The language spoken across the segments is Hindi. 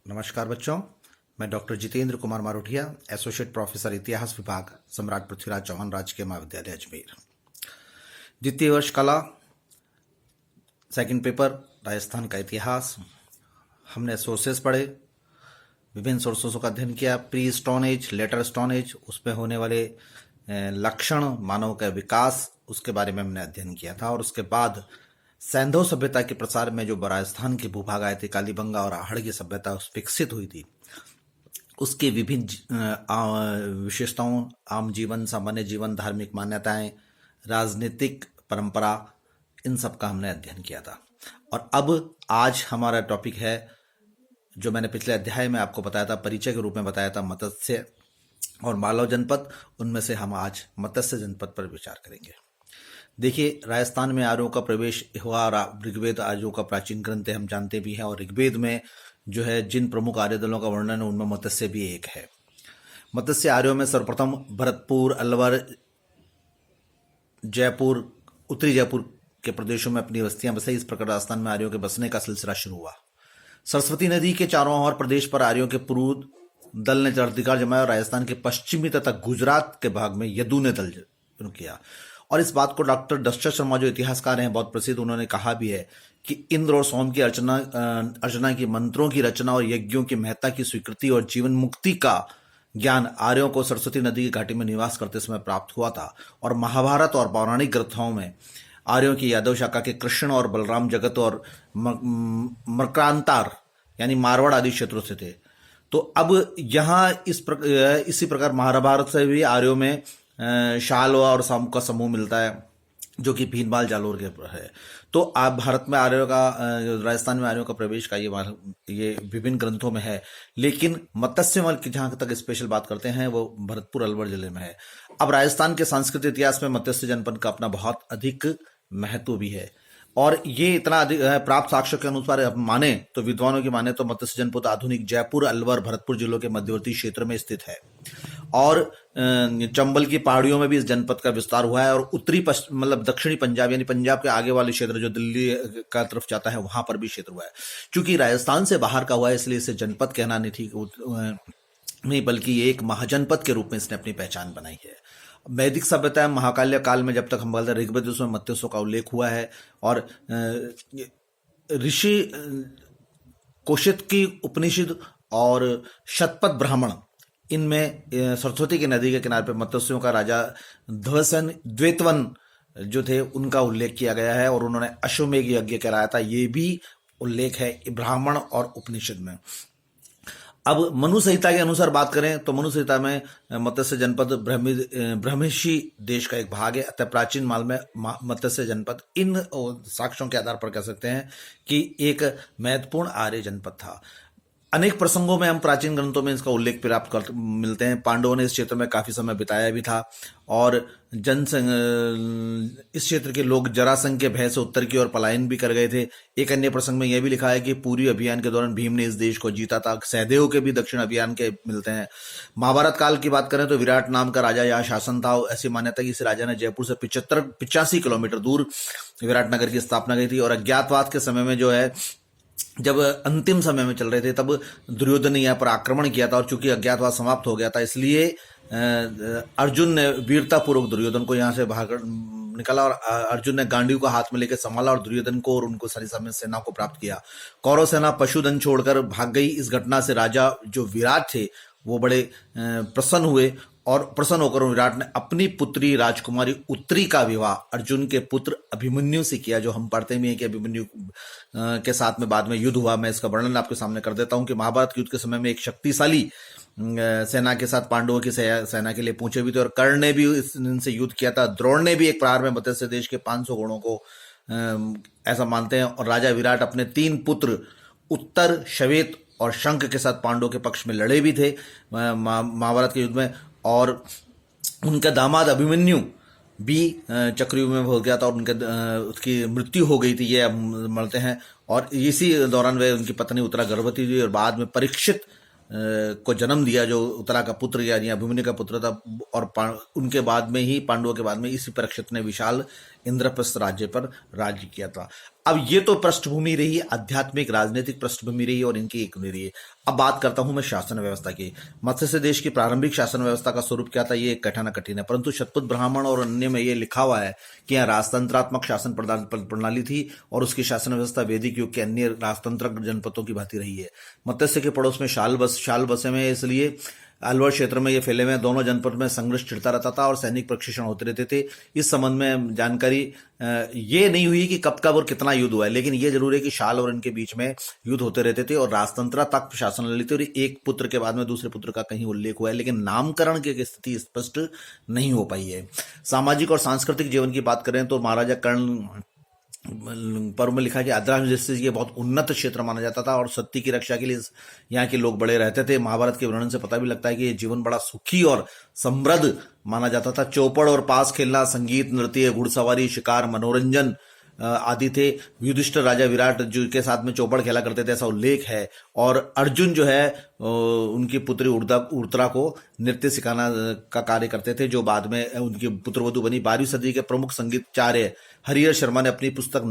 नमस्कार बच्चों, मैं doctor Jitendra Kumar Marothia, associate professor इतिहास विभाग, सम्राट पृथ्वीराज चौहान राजकीय महाविद्यालय अजमेर। द्वितीय वर्ष कला, सेकंड पेपर राजस्थान का इतिहास। हमने सोर्सेस पढ़े, विभिन्न सोर्सों का अध्ययन किया। Pre stone age, later stone age, उसमें होने वाले लक्षण, मानव का विकास, उसके बारे में हमने अध्ययन किया था। और उसके बाद सैंधव सभ्यता के प्रसार में जो राजस्थान के भूभाग आए थे, कालीबंगा और आहड़ की सभ्यता विकसित हुई थी, उसके विभिन्न विशेषताओं, आम जीवन, सामान्य जीवन, धार्मिक मान्यताएं, राजनीतिक परंपरा, इन सब का हमने अध्ययन किया था। और अब आज हमारा टॉपिक है, जो मैंने पिछले अध्याय में आपको बताया था, परिचय के रूप में बताया था, मत्स्य और मालव जनपद। उनमें से हम आज मत्स्य जनपद पर विचार करेंगे। देखिए, राजस्थान में आर्यों का प्रवेश हुआ और ऋग्वेद आर्यों का प्राचीन ग्रंथ है, हम जानते भी हैं। और ऋग्वेद में जो है जिन प्रमुख आर्य दलों का वर्णन है, उनमें मत्स्य भी एक है। मत्स्य आर्यों में सर्वप्रथम भरतपुर, अलवर, जयपुर, उत्तरी जयपुर के प्रदेशों में अपनी बस्तियां बसाई। इस प्रकार राजस्थान में आर्यों के बसने का सिलसिला शुरू हुआ। सरस्वती नदी के चारों ओर प्रदेश पर आर्यों के पूर्व दल ने अधिकार जमाया और राजस्थान के पश्चिमी तथा गुजरात के भाग में यदु ने दल किया। और इस बात को डॉक्टर डस्टर शर्मा, जो इतिहासकार हैं बहुत प्रसिद्ध, उन्होंने कहा भी है कि इंद्र और सोम की अर्चना की, मंत्रों की रचना और यज्ञों की महत्ता की स्वीकृति और जीवन मुक्ति का ज्ञान आर्यों को सरस्वती नदी की घाटी में निवास करते समय प्राप्त हुआ था। और महाभारत और पौराणिक ग्रंथों में आर्यों की यादव शाखा के कृष्ण और बलराम जगत और मकरांतार यानी मारवाड़ आदि क्षेत्रों से थे। तो अब यहाँ इसी प्रकार महाभारत से भी आर्यों में शाल और साम का समूह मिलता है, जो कि भीनमाल जालोर के है। तो आप भारत में आर्यों का, राजस्थान में आर्यों का प्रवेश का ये विभिन्न ग्रंथों में है। लेकिन मत्स्यमल की जहां तक स्पेशल बात करते हैं, वो भरतपुर अलवर जिले में है। अब राजस्थान के सांस्कृतिक इतिहास में मत्स्य जनपद का अपना बहुत अधिक महत्व भी है। और ये इतना अधिक प्राप्त साक्ष्यों के अनुसार माने तो, विद्वानों की माने तो, मत्स्य जनपद आधुनिक जयपुर, अलवर, भरतपुर जिलों के मध्यवर्ती क्षेत्र में स्थित है। और चंबल की पहाड़ियों में भी इस जनपद का विस्तार हुआ है। और उत्तरी मतलब दक्षिणी पंजाब यानी पंजाब के आगे वाले क्षेत्र जो दिल्ली का तरफ जाता है, वहां पर भी क्षेत्र हुआ है। क्योंकि राजस्थान से बाहर का हुआ है, इसलिए इसे जनपद कहना नहीं ठीक नहीं, बल्कि एक महाजनपद के रूप में इसने अपनी पहचान बनाई है। वैदिक सभ्यता महाकाल्य काल में, जब तक हम बोलते हैं, ऋग्वेद उसमें मत्स्यों का उल्लेख हुआ है। और ऋषि कोशित की उपनिषद और शतपथ ब्राह्मण, इनमें सरस्वती की नदी के किनारे पर मत्स्यों का राजा द्वेतवन जो थे, उनका उल्लेख किया गया है। और उन्होंने अश्वमेघ यज्ञ कराया था, ये भी उल्लेख है ब्राह्मण और उपनिषद में। अब मनु संहिता के अनुसार बात करें तो मनु संहिता में मत्स्य जनपद ब्रह्मिशी देश का एक भाग है। अतः प्राचीन काल में मत्स्य जनपद इन साक्ष्यों के आधार पर कह सकते हैं कि एक महत्वपूर्ण आर्य जनपद था। अनेक प्रसंगों में हम प्राचीन ग्रंथों में इसका उल्लेख प्राप्त मिलते हैं। पांडवों ने इस क्षेत्र में काफी समय बिताया भी था। और इस क्षेत्र के लोग जरासंध के भय से उत्तर की ओर पलायन भी कर गए थे। एक अन्य प्रसंग में यह भी लिखा है कि पूरी अभियान के दौरान भीम ने इस देश को जीता था। सहदेव के भी दक्षिण अभियान के मिलते हैं। महाभारत काल की बात करें तो विराट नाम का राजा यहाँ शासन था। ऐसी मान्यता कि इस राजा ने जयपुर से 85 किलोमीटर दूर विराटनगर की स्थापना की थी। और अज्ञातवास के समय में जो है, जब अंतिम समय में चल रहे थे, तब दुर्योधन ने यहाँ पर आक्रमण किया था। और चूंकि अज्ञातवास समाप्त हो गया था, इसलिए अर्जुन ने वीरतापूर्वक दुर्योधन को यहाँ से बाहर निकाला। और अर्जुन ने गांडीव को हाथ में लेकर संभाला और दुर्योधन को और उनको सारी सेना को प्राप्त किया। कौरव सेना पशुधन छोड़कर भाग गई। इस घटना से राजा जो विराट थे, वो बड़े प्रसन्न हुए। और प्रसन्न होकर विराट ने अपनी पुत्री राजकुमारी उत्तरी का विवाह अर्जुन के पुत्र अभिमन्यु से किया। जो हम पढ़ते भी हैं कि अभिमन्यु के साथ में बाद में युद्ध हुआ। मैं इसका वर्णन आपके सामने कर देता हूं कि महाभारत के युद्ध के समय में एक शक्तिशाली सेना के साथ पांडवों की सेना के लिए पहुंचे भी थे। और कर्ण ने भी इनसे युद्ध किया था। द्रोण ने भी एक प्रहार में मत्स्य देश के 500 घोड़ों को ऐसा मानते हैं। और राजा विराट अपने 3 पुत्र उत्तर, श्वेत और शंख के साथ पांडवों के पक्ष में लड़े भी थे महाभारत के युद्ध में। और उनका दामाद अभिमन्यु भी चक्रव्यूह में हो गया था और उसकी मृत्यु हो गई थी, ये मानते हैं। और इसी दौरान वे, उनकी पत्नी उत्तरा गर्भवती हुई और बाद में परीक्षित को जन्म दिया, जो उत्तरा का पुत्र यानी अभिमन्यु का पुत्र था। और उनके बाद में ही, पांडवों के बाद में, इसी परीक्षित ने विशाल इंद्रप्रस्थ राज्य पर राज्य किया था। अब ये तो पृष्ठभूमि रही, आध्यात्मिक राजनीतिक पृष्ठभूमि रही और इनकी एक रही है। अब बात करता हूं मैं शासन व्यवस्था की। मत्स्य देश की प्रारंभिक शासन व्यवस्था का स्वरूप क्या था, ये कहना कठिन है, परंतु शतपथ ब्राह्मण और अन्य में ये लिखा हुआ है कि यहाँ राजतंत्रात्मक शासन प्रणाली थी और उसकी शासन व्यवस्था वैदिक युग के अन्य राजतंत्र जनपदों की भांति रही है। मत्स्य के पड़ोस में शाल बसे में, इसलिए अलवर क्षेत्र में ये फैले हुए दोनों जनपद में संघर्ष छिड़ता रहता था और सैनिक प्रशिक्षण होते रहते थे। इस संबंध में जानकारी ये नहीं हुई कि कब कब और कितना युद्ध हुआ है, लेकिन ये जरूर है कि शाल और इनके बीच में युद्ध होते रहते थे और राजतंत्र तक शासन ले लेते, और एक पुत्र के बाद में दूसरे पुत्र का कहीं उल्लेख हुआ है, लेकिन नामकरण की स्थिति स्पष्ट नहीं हो पाई है। सामाजिक और सांस्कृतिक जीवन की बात करें तो महाराजा कर्ण पर्व में लिखा है कि आद्रांश जैसे ये बहुत उन्नत क्षेत्र माना जाता था और सत्य की रक्षा के लिए यहाँ के लोग बड़े रहते थे। महाभारत के वर्णन से पता भी लगता है कि ये जीवन बड़ा सुखी और समृद्ध माना जाता था। चौपड़ और पास खेलना, संगीत, नृत्य, घुड़सवारी, शिकार, मनोरंजन आदि थे। युधिष्ठिर राजा विराट जो के साथ में चौपड़ खेला करते थे, ऐसा उल्लेख है। और अर्जुन जो है उनकी पुत्री उर्तरा को नृत्य सिखाना का कार्य करते थे, जो बाद में उनकी पुत्रवधु बनी। 12वीं सदी के प्रमुख संगीतचार्य हरिहर शर्मा ने अपनी पुस्तक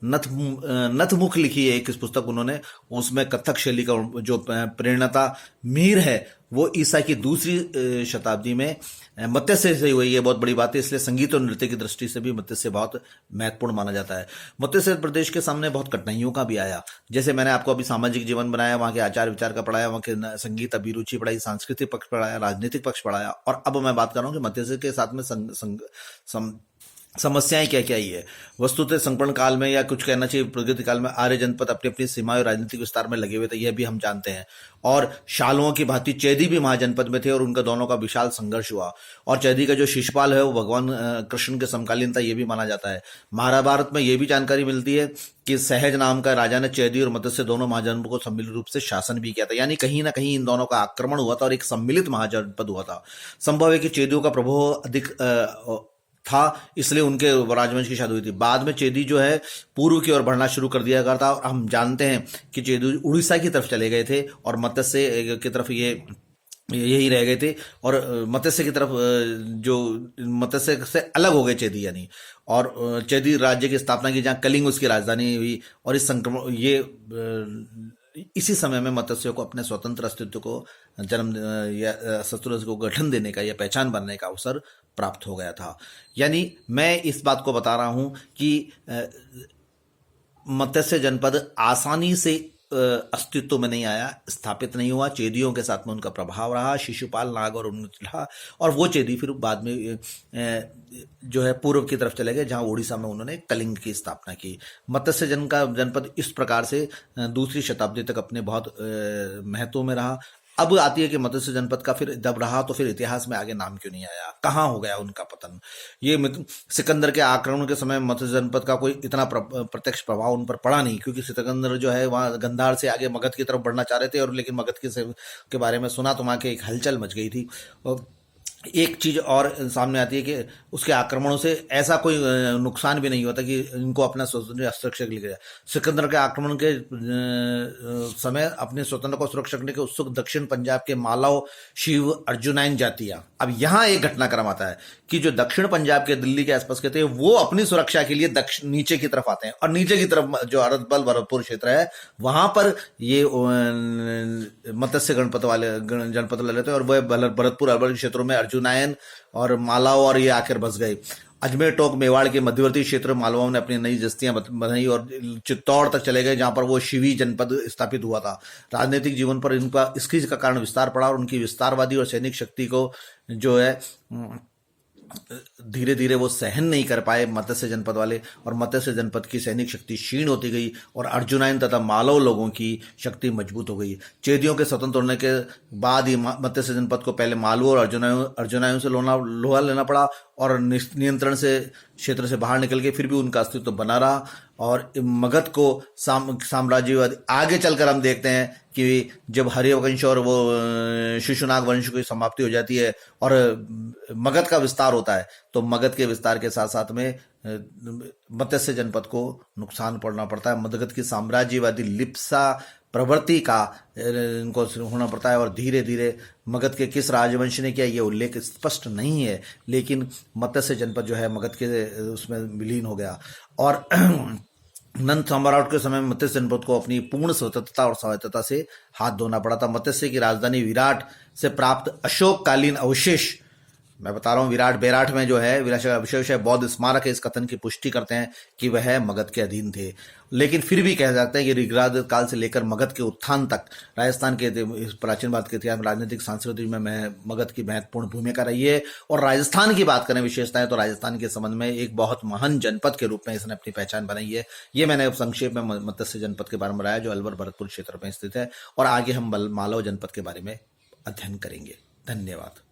नथमुख लिखी है, एक इस पुस्तक उन्होंने, उसमें कथक शैली का जो प्रेरणा मीर है वो ईसा की दूसरी शताब्दी में मत्स्य से हुई। ये बहुत बड़ी बात है, इसलिए संगीत और नृत्य की दृष्टि से भी मत्स्य बहुत महत्वपूर्ण माना जाता है। मत्स्य प्रदेश के सामने बहुत कठिनाइयों का भी आया, जैसे मैंने आपको अभी सामाजिक जीवन बनाया, वहां के आचार विचार का पढ़ाया, वहां के संगीत अभिरुचि पढ़ाई, सांस्कृतिक पक्ष पढ़ाया, राजनीतिक पक्ष पढ़ाया, और अब मैं बात कर रहा हूँ कि मत्स्य के साथ में समस्याएं क्या क्या ही है। वस्तुतः संकर्ण काल में, या कुछ कहना चाहिए प्रगति काल में, आर्य जनपद अपनी अपनी सीमाएं और राजनीतिक विस्तार में लगे हुए थे, यह भी हम जानते हैं। और शालुओं की भांति चैदी भी महाजनपद में थे और उनका दोनों का विशाल संघर्ष हुआ। और चैदी का जो शिशुपाल है वो भगवान कृष्ण के समकालीन था, यह भी माना जाता है। महाभारत में यह भी जानकारी मिलती है कि सहज नाम का राजा ने चैदी और मत्स्य दोनों महाजनपद को सम्मिलित रूप से शासन भी किया था, यानी कहीं ना कहीं इन दोनों का आक्रमण हुआ था और एक सम्मिलित महाजनपद हुआ था। संभव है कि चैदियों का प्रभाव अधिक था, इसलिए उनके राजवंश की शादी हुई थी। बाद में चेदी जो है पूर्व की ओर बढ़ना शुरू कर दिया गया था, और हम जानते हैं कि चेदी उड़ीसा की तरफ चले गए थे और मत्स्य की तरफ यही रह गए थे, और मत्स्य की तरफ जो मत्स्य से अलग हो गए चेदी, यानी। और चेदी राज्य की स्थापना की, जहाँ कलिंग उसकी राजधानी हुई, और इस संक्रमण इसी समय में मत्स्य को अपने स्वतंत्र अस्तित्व को जन्म या अस्तित्व को गठन देने का या पहचान बनने का अवसर प्राप्त हो गया था। यानी मैं इस बात को बता रहा हूं कि मत्स्य जनपद आसानी से अस्तित्व में नहीं आया, स्थापित नहीं हुआ। चेदियों के साथ में उनका प्रभाव रहा, शिशुपाल, नाग और रहा, और वो चेदी फिर बाद में जो है पूर्व की तरफ चले गए, जहां उड़ीसा में उन्होंने कलिंग की स्थापना की। मत्स्य जनपद इस प्रकार से दूसरी शताब्दी तक अपने बहुत महत्व में रहा। अब आती है कि मत्स्य जनपद का फिर जब रहा तो फिर इतिहास में आगे नाम क्यों नहीं आया, कहाँ हो गया उनका पतन। ये सिकंदर के आक्रमण के समय मत्स्य जनपद का कोई इतना प्रत्यक्ष प्रभाव उन पर पड़ा नहीं, क्योंकि सिकंदर जो है वहां गंधार से आगे मगध की तरफ बढ़ना चाह रहे थे, और लेकिन मगध के बारे में सुना तो वहां के एक हलचल मच गई थी। और एक चीज और सामने आती है कि उसके आक्रमणों से ऐसा कोई नुकसान भी नहीं होता कि इनको अपना स्वतंत्र सुरक्षा के लिए। सिकंदर के आक्रमण के समय अपने स्वतंत्र को सुरक्षा करने के उत्सुक दक्षिण पंजाब के मालव, शिव, अर्जुनाइन जातियां। अब यहाँ एक घटनाक्रम आता है कि जो दक्षिण पंजाब के, दिल्ली के आसपास के थे, वो अपनी सुरक्षा के लिए नीचे की तरफ आते हैं, और नीचे की तरफ जो अरदबल भरतपुर क्षेत्र है वहां पर ये मत्स्य जनपद ले लेते हैं, और वह भरतपुर अरवल क्षेत्रों में अर्जुनायन और मालाओं और ये आकर बस गए। अजमेर, टोंक, मेवाड़ के मध्यवर्ती क्षेत्र मालवाओं ने अपनी नई बस्तियां बनाई और चित्तौड़ तक चले गए, जहां पर वो शिवी जनपद स्थापित हुआ था। राजनीतिक जीवन पर इनका इसकी का कारण विस्तार पड़ा, और उनकी विस्तारवादी और सैनिक शक्ति को जो है धीरे धीरे वो सहन नहीं कर पाए मत्स्य जनपद वाले, और मत्स्य जनपद की सैनिक शक्ति क्षीण होती गई और अर्जुनाइन तथा मालव लोगों की शक्ति मजबूत हो गई। चेदियों के स्वतंत्र होने के बाद ही मत्स्य जनपद को पहले मालवों और अर्जुनाइयों से लोहा लेना पड़ा, और नियंत्रण से क्षेत्र से बाहर निकल के फिर भी उनका अस्तित्व बना रहा। और मगध को साम्राज्यवाद आगे चलकर हम देखते हैं कि जब हरिवंश और वो शिशुनाग वंश की समाप्ति हो जाती है और मगध का विस्तार होता है, तो मगध के विस्तार के साथ साथ में मत्स्य जनपद को नुकसान पड़ना पड़ता है। मगध की साम्राज्यवादी लिप्सा प्रवृत्ति का इनको होना पड़ता है। और धीरे धीरे मगध के किस राजवंश ने किया ये उल्लेख स्पष्ट नहीं है, लेकिन मत्स्य जनपद जो है मगध के उसमें विलीन हो गया। और नंद सम्राट के समय में मत्स्य जनपद को अपनी पूर्ण स्वतंत्रता और स्वायत्तता से हाथ धोना पड़ा था। मत्स्य की राजधानी विराट से प्राप्त अशोककालीन अवशेष, मैं बता रहा हूँ, विराट बेराट में जो है विराट अवशेष है, बौद्ध स्मारक है, इस कथन की पुष्टि करते हैं कि वह मगध के अधीन थे। लेकिन फिर भी कह सकते हैं कि ऋग्वेद काल से लेकर मगध के उत्थान तक राजस्थान के प्राचीन भारत के इतिहास में राजनीतिक सांस्कृतिक में मगध की महत्वपूर्ण भूमिका रही है। और राजस्थान की बात करें विशेषताएं, तो राजस्थान के संबंध में एक बहुत महान जनपद के रूप में इसने अपनी पहचान बनाई है। ये मैंने संक्षेप में मत्स्य जनपद के बारे में बताया, जो अलवर भरतपुर क्षेत्र में स्थित है। और आगे हम मालव जनपद के बारे में अध्ययन करेंगे। धन्यवाद।